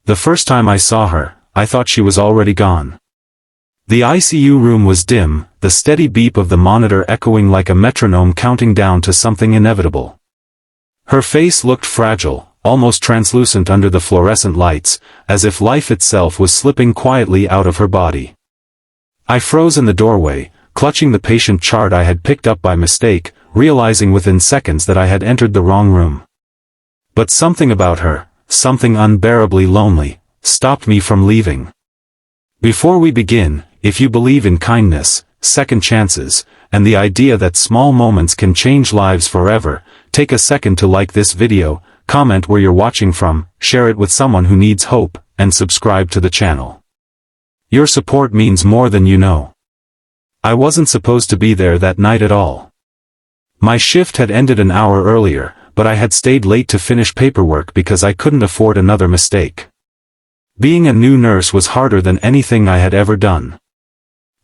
The first time I saw her, I thought she was already gone. The ICU room was dim, the steady beep of the monitor echoing like a metronome counting down to something inevitable. Her face looked fragile, almost translucent under the fluorescent lights, as if life itself was slipping quietly out of her body. I froze in the doorway, clutching the patient chart I had picked up by mistake, realizing within seconds that I had entered the wrong room. But something about her, something unbearably lonely, stopped me from leaving. Before we begin, if you believe in kindness, second chances, and the idea that small moments can change lives forever, take a second to like this video, comment where you're watching from, share it with someone who needs hope, and subscribe to the channel. Your support means more than you know. I wasn't supposed to be there that night at all. My shift had ended an hour earlier, but I had stayed late to finish paperwork because I couldn't afford another mistake. Being a new nurse was harder than anything I had ever done.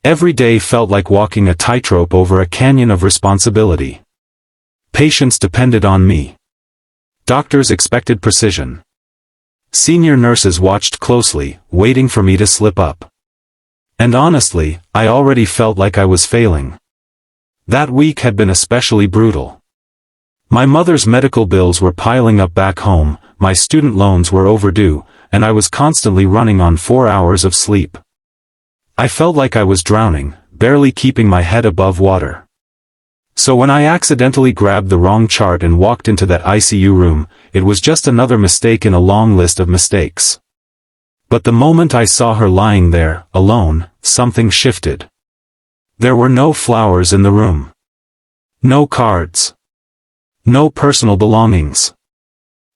Every day felt like walking a tightrope over a canyon of responsibility. Patients depended on me. Doctors expected precision. Senior nurses watched closely, waiting for me to slip up. And honestly, I already felt like I was failing. That week had been especially brutal. My mother's medical bills were piling up back home, my student loans were overdue, and I was constantly running on 4 hours of sleep. I felt like I was drowning, barely keeping my head above water. So when I accidentally grabbed the wrong chart and walked into that ICU room, it was just another mistake in a long list of mistakes. But the moment I saw her lying there, alone, something shifted. There were no flowers in the room. No cards. No personal belongings.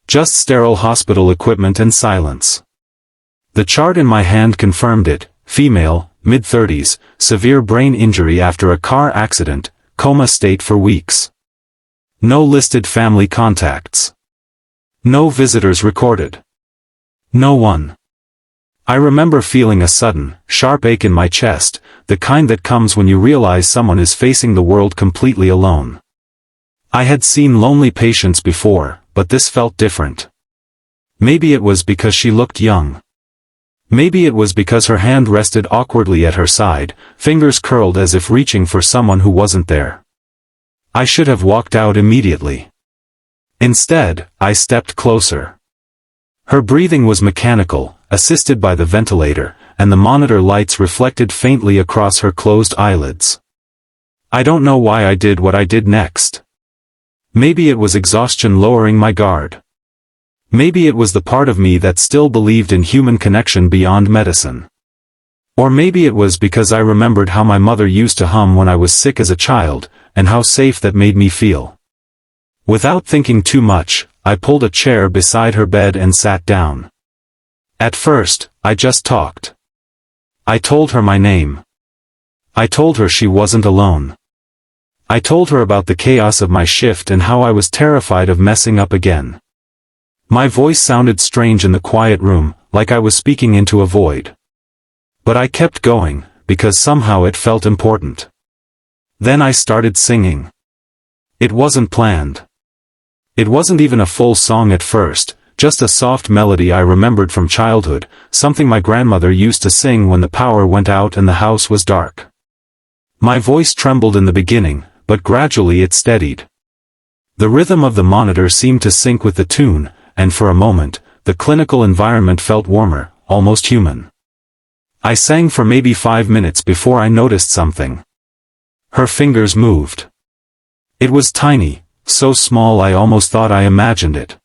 Just sterile hospital equipment and silence. The chart in my hand confirmed it: female, mid-30s, severe brain injury after a car accident, coma state for weeks. No listed family contacts. No visitors recorded. No one. I remember feeling a sudden, sharp ache in my chest, the kind that comes when you realize someone is facing the world completely alone. I had seen lonely patients before, but this felt different. Maybe it was because she looked young. Maybe it was because her hand rested awkwardly at her side, fingers curled as if reaching for someone who wasn't there. I should have walked out immediately. Instead, I stepped closer. Her breathing was mechanical, assisted by the ventilator, and the monitor lights reflected faintly across her closed eyelids. I don't know why I did what I did next. Maybe it was exhaustion lowering my guard. Maybe it was the part of me that still believed in human connection beyond medicine. Or maybe it was because I remembered how my mother used to hum when I was sick as a child, and how safe that made me feel. Without thinking too much, I pulled a chair beside her bed and sat down. At first, I just talked. I told her my name. I told her she wasn't alone. I told her about the chaos of my shift and how I was terrified of messing up again. My voice sounded strange in the quiet room, like I was speaking into a void. But I kept going, because somehow it felt important. Then I started singing. It wasn't planned. It wasn't even a full song at first, just a soft melody I remembered from childhood, something my grandmother used to sing when the power went out and the house was dark. My voice trembled in the beginning, but gradually it steadied. The rhythm of the monitor seemed to sync with the tune, and for a moment, the clinical environment felt warmer, almost human. I sang for maybe 5 minutes before I noticed something. Her fingers moved. It was tiny, so small I almost thought I imagined it.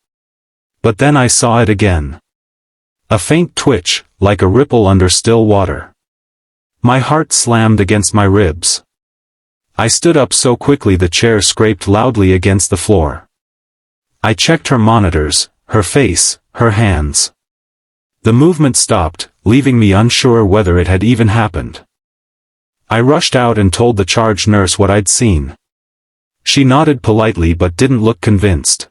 But then I saw it again. A faint twitch, like a ripple under still water. My heart slammed against my ribs. I stood up so quickly the chair scraped loudly against the floor. I checked her monitors, her face, her hands. The movement stopped, leaving me unsure whether it had even happened. I rushed out and told the charge nurse what I'd seen. She nodded politely but didn't look convinced.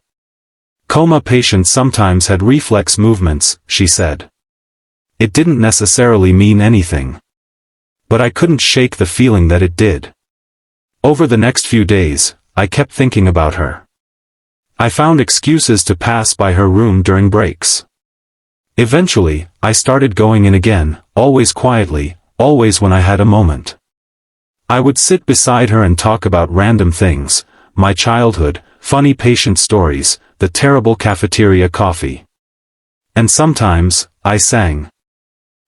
Coma patients sometimes had reflex movements, she said. It didn't necessarily mean anything. But I couldn't shake the feeling that it did. Over the next few days, I kept thinking about her. I found excuses to pass by her room during breaks. Eventually, I started going in again, always quietly, always when I had a moment. I would sit beside her and talk about random things, my childhood, funny patient stories, the terrible cafeteria coffee. And sometimes, I sang.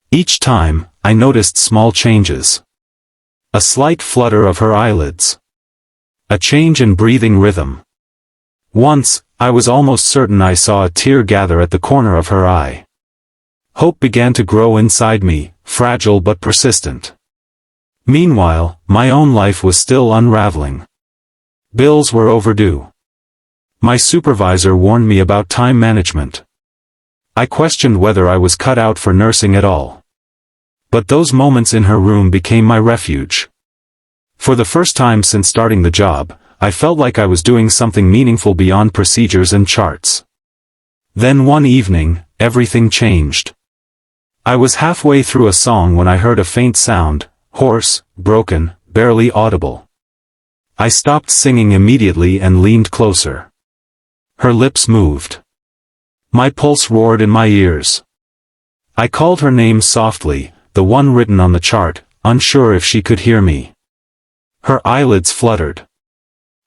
Each time, I noticed small changes. A slight flutter of her eyelids. A change in breathing rhythm. Once, I was almost certain I saw a tear gather at the corner of her eye. Hope began to grow inside me, fragile but persistent. Meanwhile, my own life was still unraveling. Bills were overdue. My supervisor warned me about time management. I questioned whether I was cut out for nursing at all. But those moments in her room became my refuge. For the first time since starting the job, I felt like I was doing something meaningful beyond procedures and charts. Then one evening, everything changed. I was halfway through a song when I heard a faint sound, hoarse, broken, barely audible. I stopped singing immediately and leaned closer. Her lips moved. My pulse roared in my ears. I called her name softly, the one written on the chart, unsure if she could hear me. Her eyelids fluttered.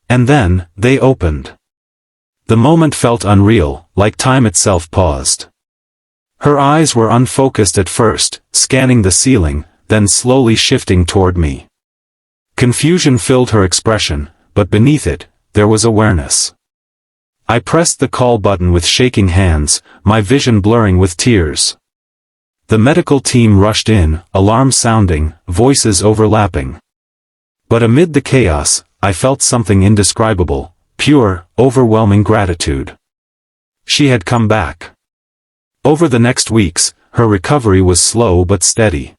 And then, they opened. The moment felt unreal, like time itself paused. Her eyes were unfocused at first, scanning the ceiling, then slowly shifting toward me. Confusion filled her expression, but beneath it, there was awareness. I pressed the call button with shaking hands, my vision blurring with tears. The medical team rushed in, alarms sounding, voices overlapping. But amid the chaos, I felt something indescribable, pure, overwhelming gratitude. She had come back. Over the next weeks, her recovery was slow but steady.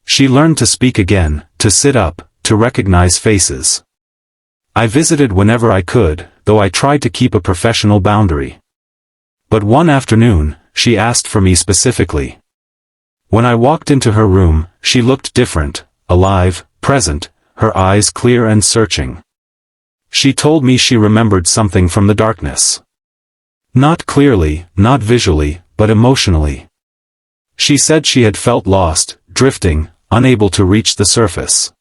She learned to speak again, to sit up, to recognize faces. I visited whenever I could, though I tried to keep a professional boundary. But one afternoon, she asked for me specifically. When I walked into her room, she looked different, alive, present, her eyes clear and searching. She told me she remembered something from the darkness. Not clearly, not visually, but emotionally. She said she had felt lost, drifting, unable to reach the surface.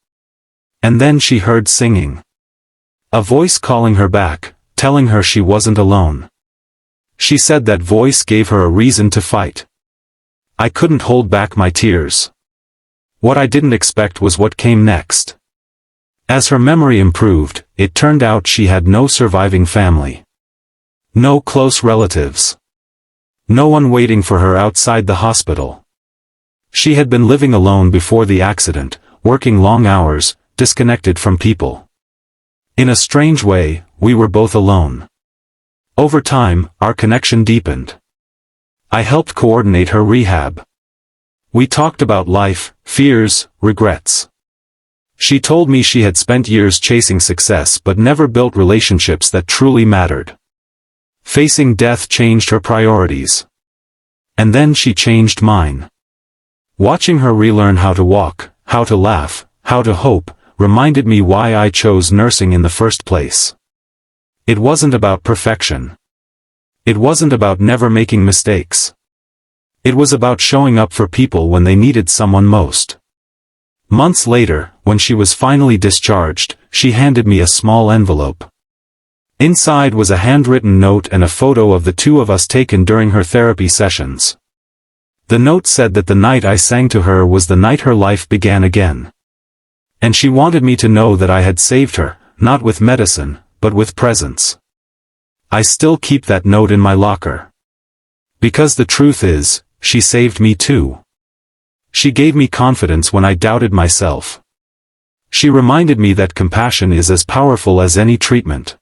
And then she heard singing. A voice calling her back, telling her she wasn't alone. She said that voice gave her a reason to fight. I couldn't hold back my tears. What I didn't expect was what came next. As her memory improved, it turned out she had no surviving family. No close relatives. No one waiting for her outside the hospital. She had been living alone before the accident, working long hours, disconnected from people. In a strange way, we were both alone. Over time, our connection deepened. I helped coordinate her rehab. We talked about life, fears, regrets. She told me she had spent years chasing success but never built relationships that truly mattered. Facing death changed her priorities. And then she changed mine. Watching her relearn how to walk, how to laugh, how to hope, reminded me why I chose nursing in the first place. It wasn't about perfection. It wasn't about never making mistakes. It was about showing up for people when they needed someone most. Months later, when she was finally discharged, she handed me a small envelope. Inside was a handwritten note and a photo of the two of us taken during her therapy sessions. The note said that the night I sang to her was the night her life began again. And she wanted me to know that I had saved her, not with medicine, but with presence. I still keep that note in my locker. Because the truth is, she saved me too. She gave me confidence when I doubted myself. She reminded me that compassion is as powerful as any treatment.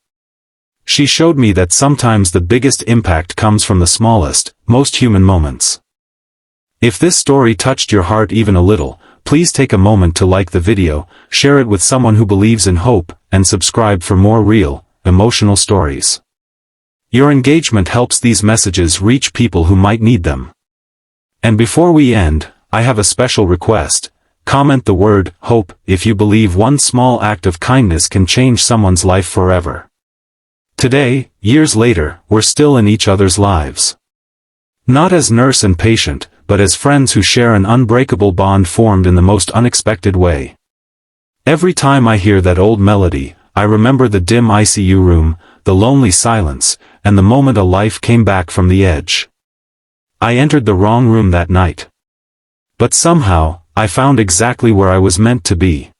She showed me that sometimes the biggest impact comes from the smallest, most human moments. If this story touched your heart even a little, please take a moment to like the video, share it with someone who believes in hope, and subscribe for more real, emotional stories. Your engagement helps these messages reach people who might need them. And before we end, I have a special request. Comment the word hope if you believe one small act of kindness can change someone's life forever. Today, years later, we're still in each other's lives. Not as nurse and patient, but as friends who share an unbreakable bond formed in the most unexpected way. Every time I hear that old melody, I remember the dim ICU room, the lonely silence, and the moment a life came back from the edge. I entered the wrong room that night. But somehow, I found exactly where I was meant to be.